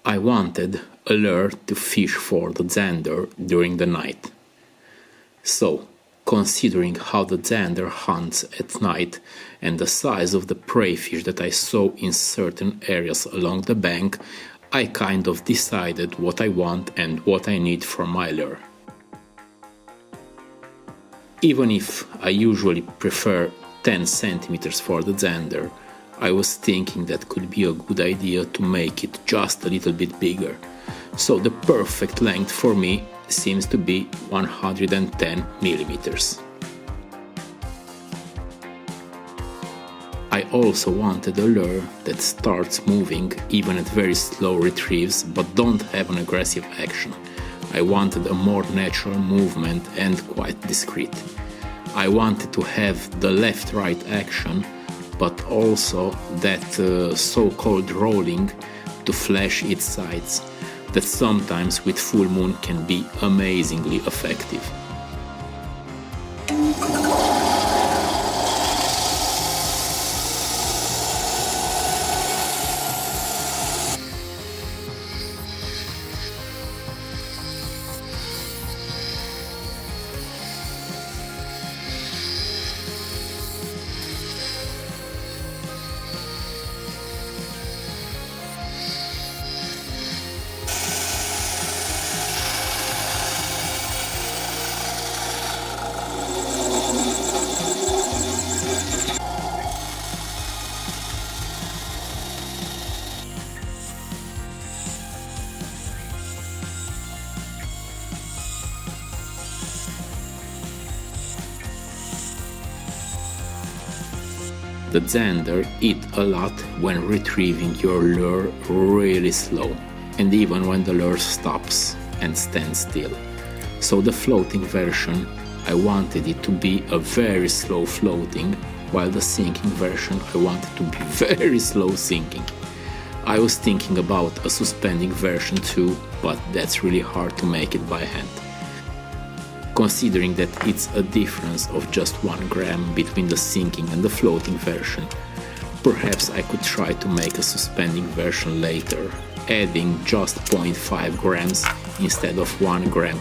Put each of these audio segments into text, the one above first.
I wanted a lure to fish for the ZANDER during the night. So, considering how the ZANDER hunts at night and the size of the prey fish that I saw in certain areas along the bank, I kind of decided what I want and what I need for my lure. Even if I usually prefer 10 centimeters for the ZANDER, I was thinking that could be a good idea to make it just a little bit bigger. So the perfect length for me seems to be 110 millimeters. I also wanted a lure that starts moving even at very slow retrieves but don't have an aggressive action. I wanted a more natural movement and quite discreet. I wanted to have the left-right action, but also that so-called rolling to flash its sides, that sometimes with full moon can be amazingly effective. The ZANDER eat a lot when retrieving your lure really slow, and even when the lure stops and stands still. So the floating version, I wanted it to be a very slow floating, while the sinking version I wanted to be very slow sinking. I was thinking about a suspending version too, but that's really hard to make it by hand. Considering that it's a difference of just 1 gram between the sinking and the floating version, perhaps I could try to make a suspending version later, adding just 0.5 grams instead of 1 gram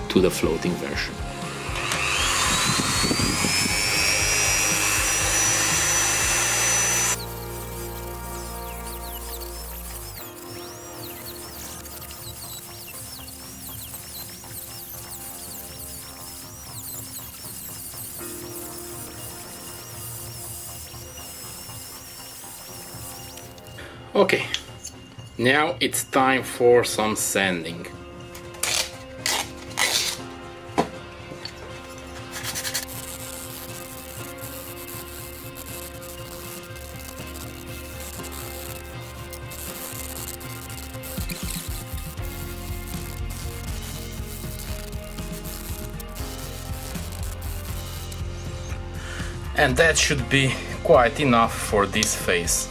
to the floating version. Okay, now it's time for some sanding. And that should be quite enough for this phase.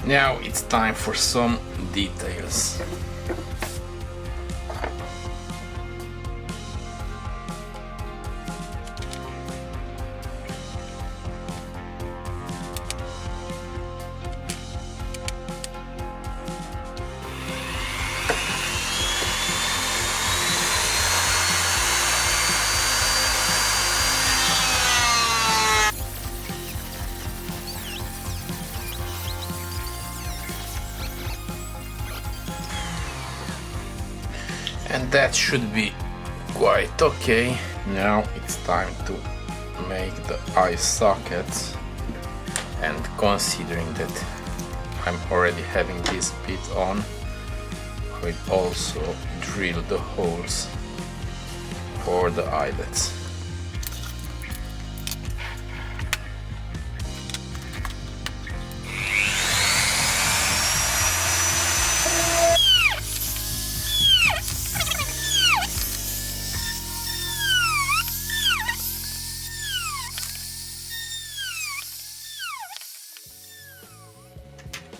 Now it's time for some details. And that should be quite okay. Now it's time to make the eye sockets, and considering that I'm already having this bit on, I will also drill the holes for the eyelets.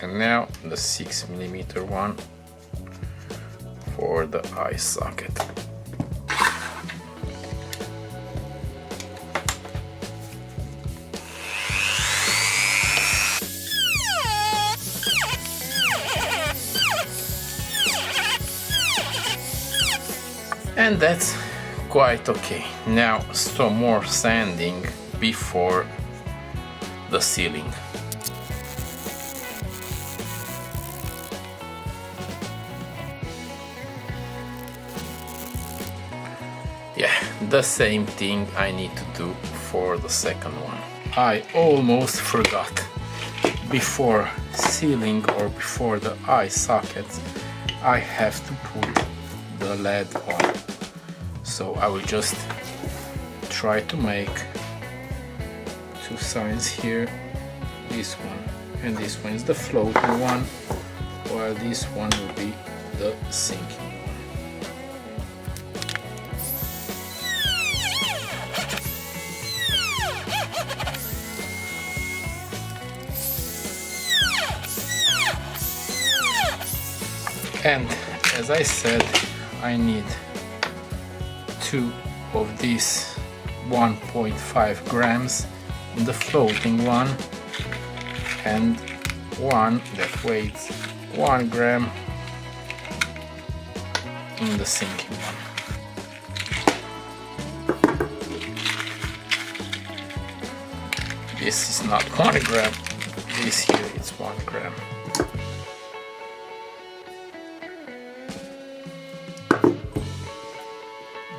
And now the 6mm one for the eye socket. And that's quite okay. Now some more sanding before the sealing. Yeah, the same thing I need to do for the second one. I almost forgot. Before sealing or before the eye sockets, I have to put the lead on. So I will just try to make two signs here. This one and this one is the floating one, while this one will be the sinking one. And as I said, I need two of these 1.5 grams in the floating one and one that weighs 1 gram in the sinking one. This is not 1 gram, this here is 1 gram.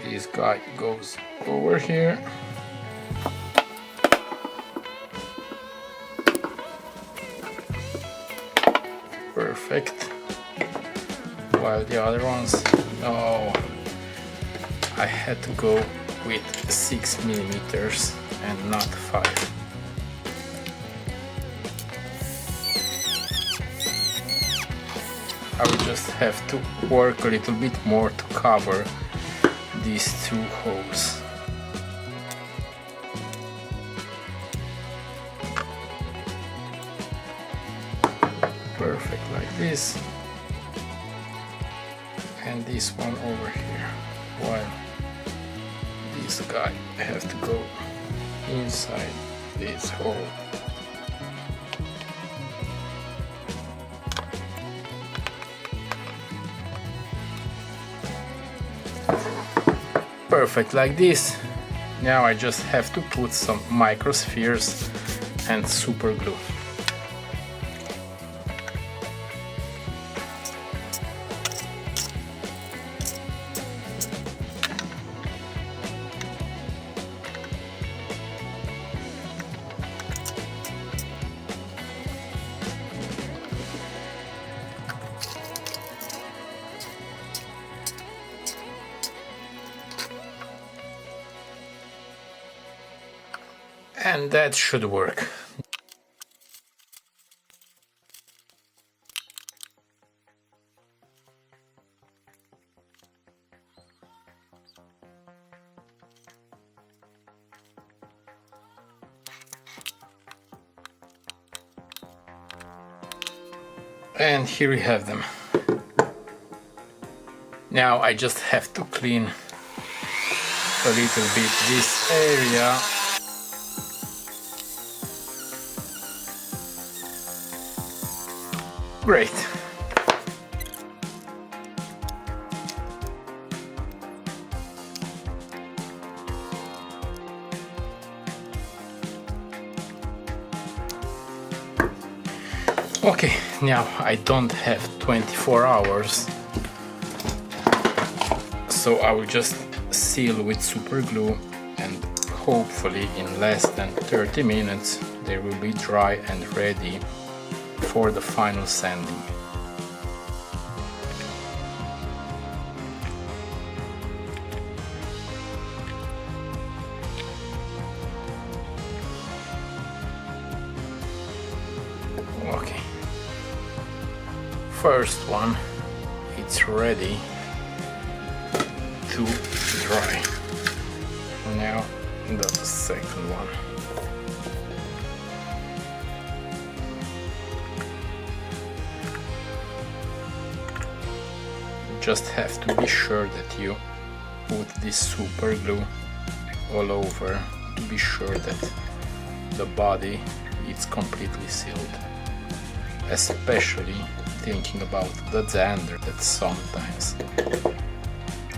This guy goes over here. Perfect. While the other ones, oh, I had to go with 6 millimeters and not 5. I will just have to work a little bit more to cover these two holes. Perfect, like this. And this one over here, while this guy has to go inside this hole. Perfect, like this. Now I just have to put some microspheres and super glue. And that should work. And here we have them. Now I just have to clean a little bit this area. Great. Okay, now I don't have 24 hours, so I will just seal with super glue, and hopefully in less than 30 minutes they will be dry and ready for the final sanding. Okay, first one, it's ready to dry. Now the second one. Just have to be sure that you put this super glue all over to be sure that the body is completely sealed. Especially thinking about the ZANDER, that sometimes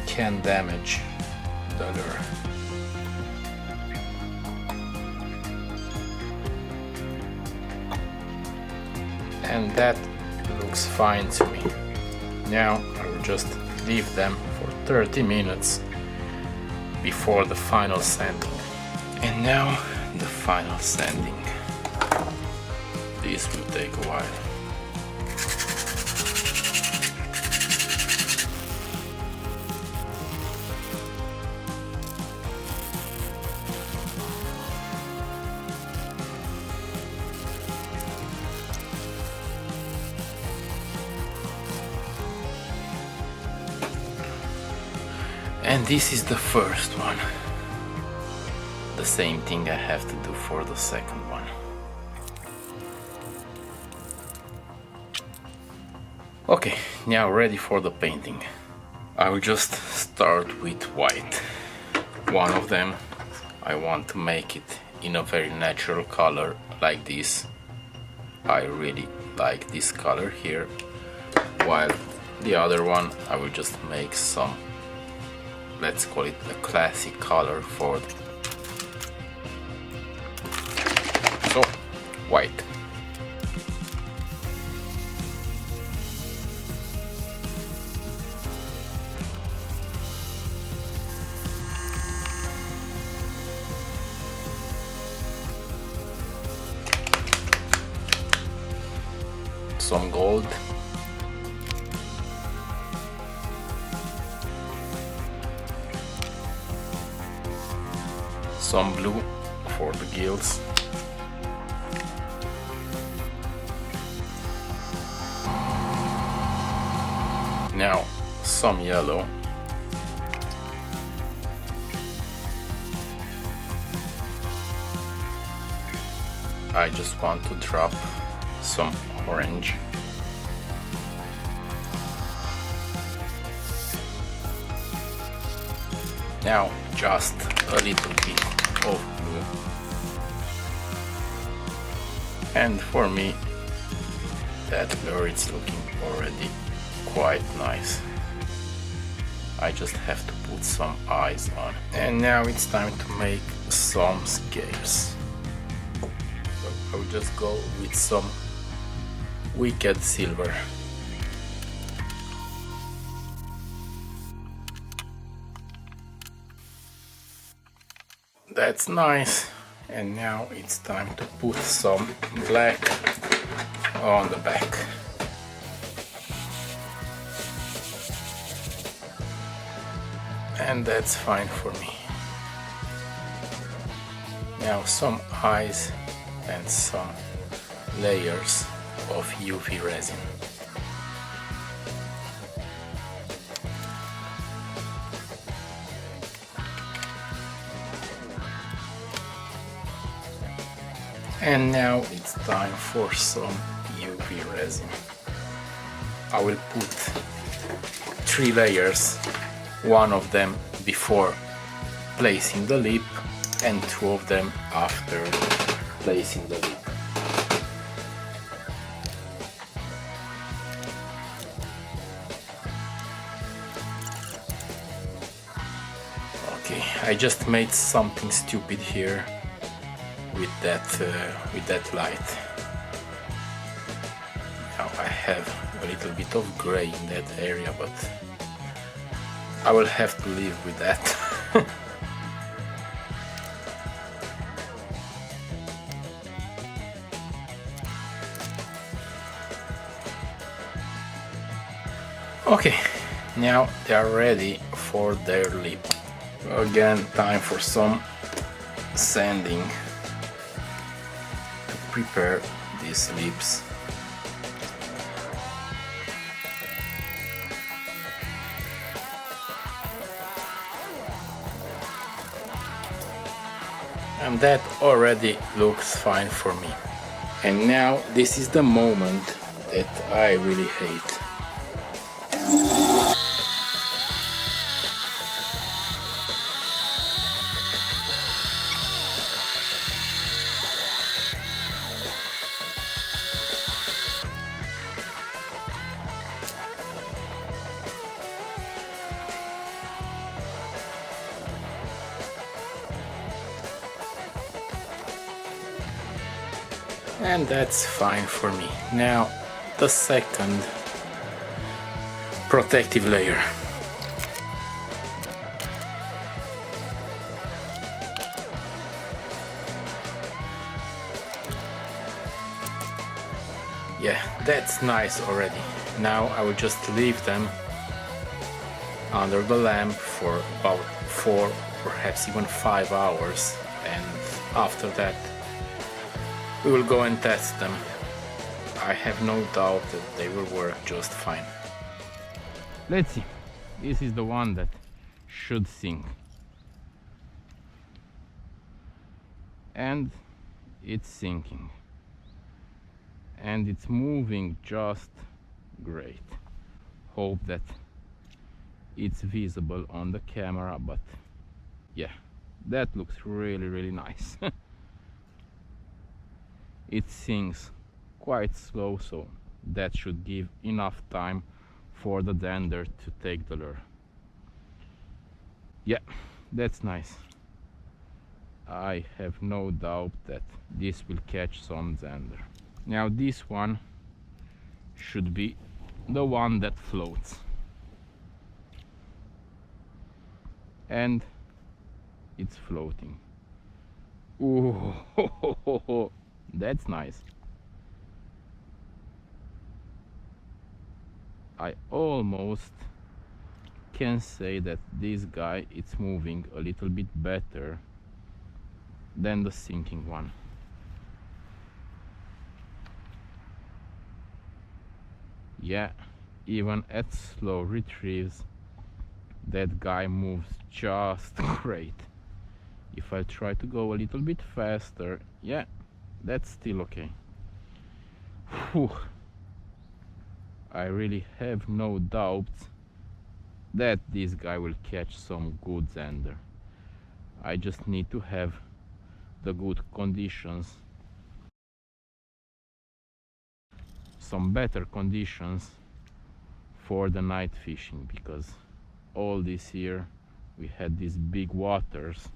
can damage the lure. And that looks fine to me. Now I will just leave them for 30 minutes before the final sanding. And now the final sanding. This will take a while. And this is the first one. The same thing I have to do for the second one. Okay, now ready for the painting. I will just start with white. One of them I want to make it in a very natural color like this. I really like this color here. While the other one I will just make some, let's call it a classic color for it. So, white. Some gold. Some blue for the gills. Now some yellow. I just want to drop some orange. Now just a little bit of blue. And for me that lure is looking already quite nice. I just have to put some eyes on. And now it's time to make some scales. So I will just go with some wicked silver. That's nice. And now it's time to put some black on the back. And that's fine for me. Now some eyes and some layers of UV resin. And now it's time for some UV resin. I will put 3 layers, one of them before placing the lip and 2 of them after placing the lip. Okay, I just made something stupid here with that light. Now I have a little bit of gray in that area, but I will have to live with that. Okay, now they are ready for their lip. Again, time for some sanding to prepare these lips. And that already looks fine for me. And now this is the moment that I really hate. And that's fine for me. Now the second protective layer. Yeah, that's nice already. Now I will just leave them under the lamp for about 4, perhaps even 5 hours, and after that we will go and test them. I have no doubt that they will work just fine. Let's see. This is the one that should sink. And it's sinking. And it's moving just great. Hope that it's visible on the camera, but yeah, that looks really nice. It sinks quite slow, so that should give enough time for the ZANDER to take the lure. Yeah, that's nice. I have no doubt that this will catch some ZANDER. Now this one should be the one that floats. And it's floating. Ooh, that's nice. I almost can say that this guy is moving a little bit better than the sinking one. Yeah, even at slow retrieves, that guy moves just great. If I try to go a little bit faster, yeah, that's still okay. Whew. I really have no doubts that this guy will catch some good ZANDER. I just need to have the good conditions, some better conditions for the night fishing, because all this year we had these big waters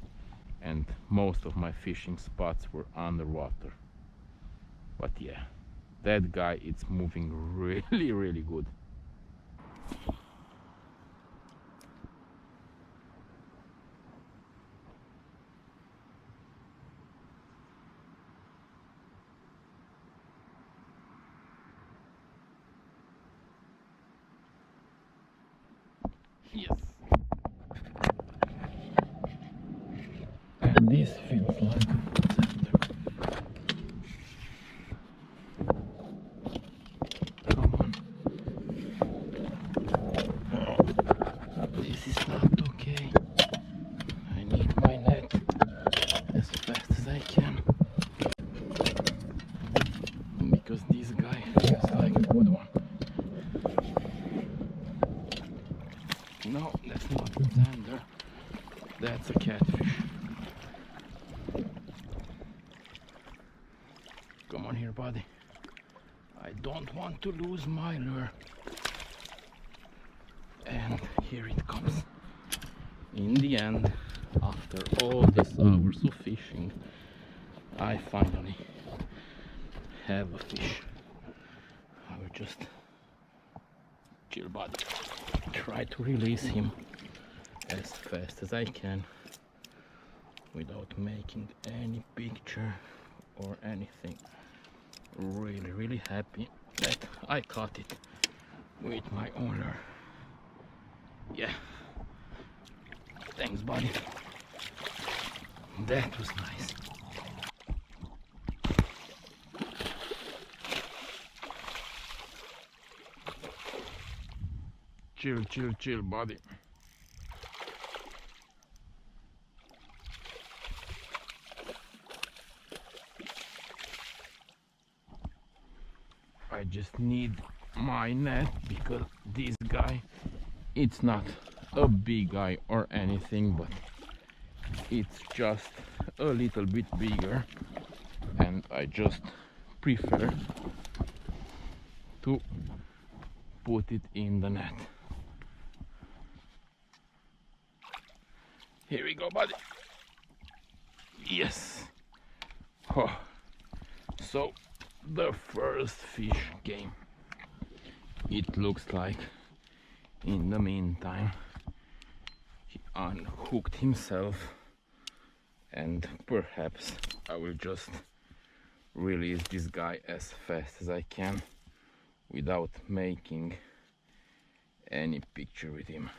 and most of my fishing spots were underwater. But yeah, that guy is moving really good. Yes. And this feels like a good ZANDER. Come on. Oh, this is not okay. I need my net as fast as I can, because this guy feels like a good one. No, that's not a ZANDER. That's a catfish. Come on here, buddy. I don't want to lose my lure. And here it comes. In the end, after all these hours of fishing, I finally have a fish. I will just chill, buddy. Try to release him as fast as I can without making any picture or anything. Really happy that I caught it with my own lure. Yeah, thanks, buddy. That was nice. Chill, buddy. I just need my net, because this guy, it's not a big guy or anything, but it's just a little bit bigger, and I just prefer to put it in the net. Here we go, buddy. Yes. Oh. So the first fish came. It looks like in the meantime he unhooked himself, and perhaps I will just release this guy as fast as I can without making any picture with him.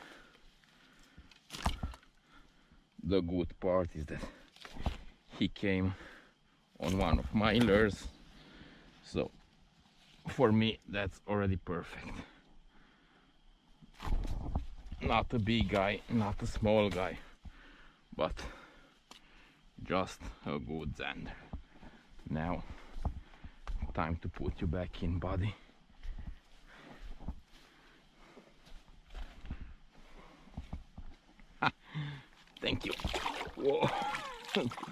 The good part is that he came on one of my lures, so for me that's already perfect. Not a big guy, not a small guy, but just a good zander. Now time to put you back in, buddy. Thank you. Whoa,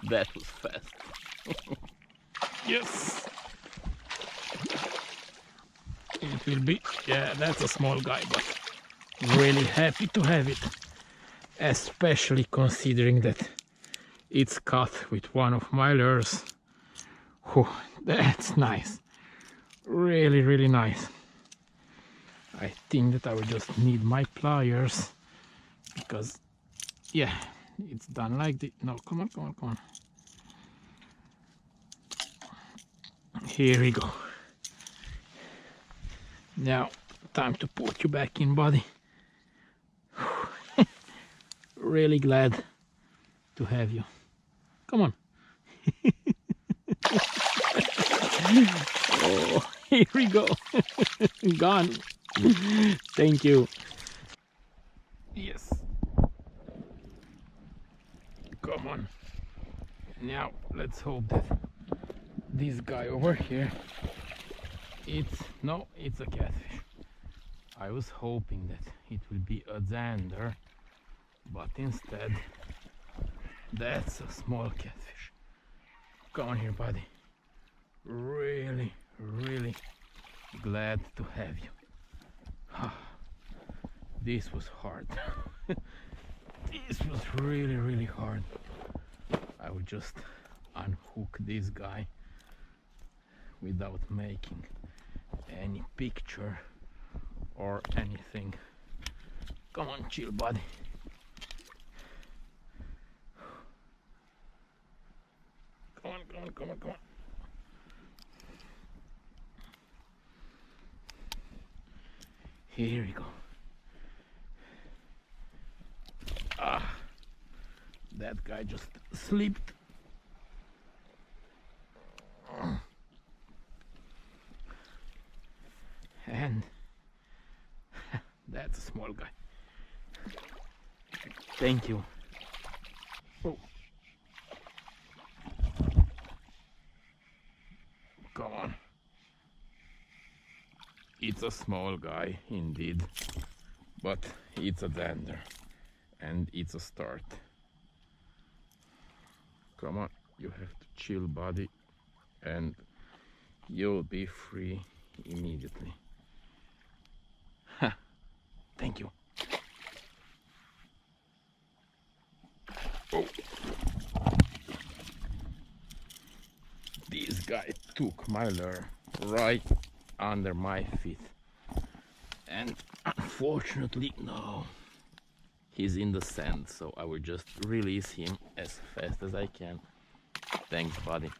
that was fast. Yes, it will be. Yeah, that's a small guy, but really happy to have it, especially considering that it's caught with one of my lures. Oh, that's nice. Really, really nice. I think that I will just need my pliers, because yeah, it's done like this. No, come on, come on, come on. Here we go. Now, time to put you back in, buddy. Really glad to have you. Come on. Oh, here we go. Gone. Thank you. Yes. Come on. Now let's hope that this guy over here, it's a catfish. I was hoping that it will be a zander, but instead that's a small catfish. Come on here, buddy. Really, really glad to have you. This was hard. This was really, really hard. I will just unhook this guy without making any picture or anything. Come on, chill, buddy. Come on, come on, come on, come on. Here we go. Ah, that guy just slipped. And that's a small guy. Thank you. Oh. Come on. It's a small guy indeed, but it's a zander and it's a start. Come on, you have to chill, buddy, and you'll be free immediately. Ha! Thank you. Oh. This guy took my lure right under my feet, and unfortunately, no, he's in the sand, so I will just release him as fast as I can. Thanks, buddy.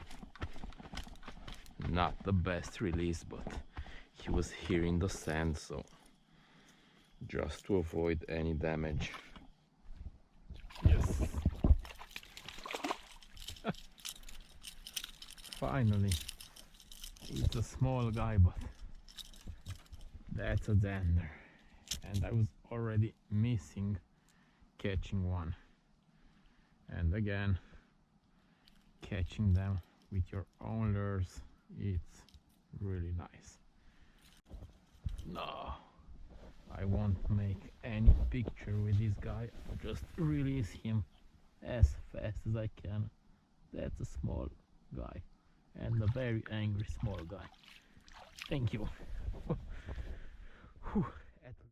Not the best release, but he was here in the sand, so just to avoid any damage. Yes. Finally. It's a small guy, but that's a zander, and I was already missing catching one. And again, catching them with your own lures, it's really nice. No, I won't make any picture with this guy. I'll just release him as fast as I can. That's a small guy, and a very angry small guy. Thank you.